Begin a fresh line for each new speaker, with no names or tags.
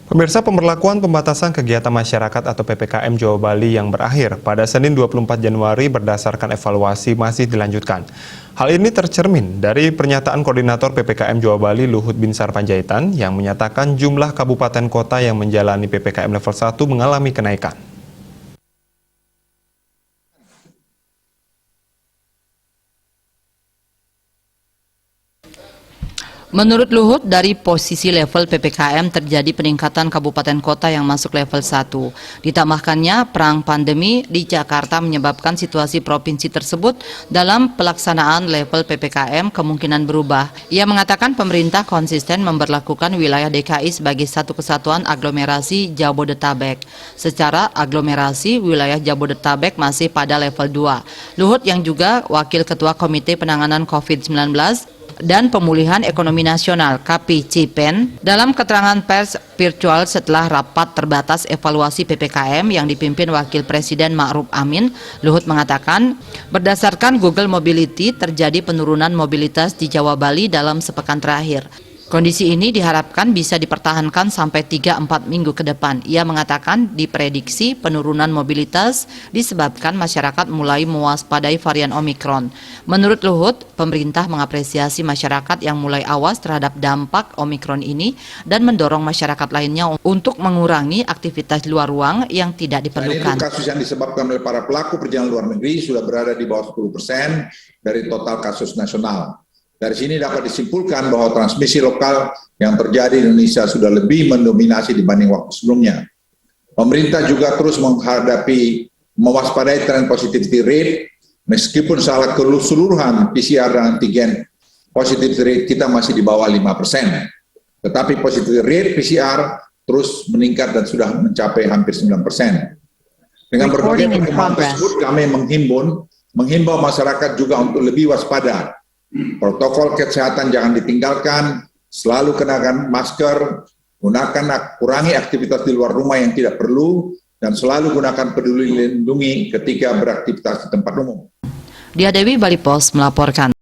Pemirsa, pemberlakuan pembatasan kegiatan masyarakat atau PPKM Jawa Bali yang berakhir pada Senin 24 Januari berdasarkan evaluasi masih dilanjutkan. Hal ini tercermin dari pernyataan Koordinator PPKM Jawa Bali Luhut Binsar Panjaitan yang menyatakan jumlah kabupaten kota yang menjalani PPKM level 1 mengalami kenaikan.
Menurut Luhut, dari posisi level PPKM terjadi peningkatan kabupaten kota yang masuk level 1. Ditambahkannya, perang pandemi di Jakarta menyebabkan situasi provinsi tersebut dalam pelaksanaan level PPKM kemungkinan berubah. Ia mengatakan pemerintah konsisten memberlakukan wilayah DKI sebagai satu kesatuan aglomerasi Jabodetabek. Secara aglomerasi, wilayah Jabodetabek masih pada level 2. Luhut yang juga Wakil Ketua Komite Penanganan COVID-19 dan Pemulihan Ekonomi Nasional KPCPEN dalam keterangan pers virtual setelah rapat terbatas evaluasi PPKM yang dipimpin Wakil Presiden Ma'ruf Amin, Luhut mengatakan berdasarkan Google Mobility terjadi penurunan mobilitas di Jawa Bali dalam sepekan terakhir. Kondisi ini diharapkan bisa dipertahankan sampai 3-4 minggu ke depan. Ia mengatakan diprediksi penurunan mobilitas disebabkan masyarakat mulai mewaspadai varian Omikron. Menurut Luhut, pemerintah mengapresiasi masyarakat yang mulai awas terhadap dampak Omikron ini dan mendorong masyarakat lainnya untuk mengurangi aktivitas luar ruang yang tidak diperlukan.
Kasus yang disebabkan oleh para pelaku perjalanan luar negeri sudah berada di bawah 10% dari total kasus nasional. Dari sini dapat disimpulkan bahwa transmisi lokal yang terjadi di Indonesia sudah lebih mendominasi dibanding waktu sebelumnya. Pemerintah juga terus mewaspadai tren positivity rate, meskipun secara keseluruhan PCR dan antigen positivity rate kita masih di bawah 5%. Tetapi positivity rate PCR terus meningkat dan sudah mencapai hampir 9%. Dengan berbagai perkembangan tersebut, kami menghimbau masyarakat juga untuk lebih waspada. Protokol kesehatan jangan ditinggalkan, selalu kenakan masker, kurangi aktivitas di luar rumah yang tidak perlu, dan selalu gunakan peduli lindungi ketika beraktivitas di tempat umum.
Dia Dewi Bali Pos melaporkan.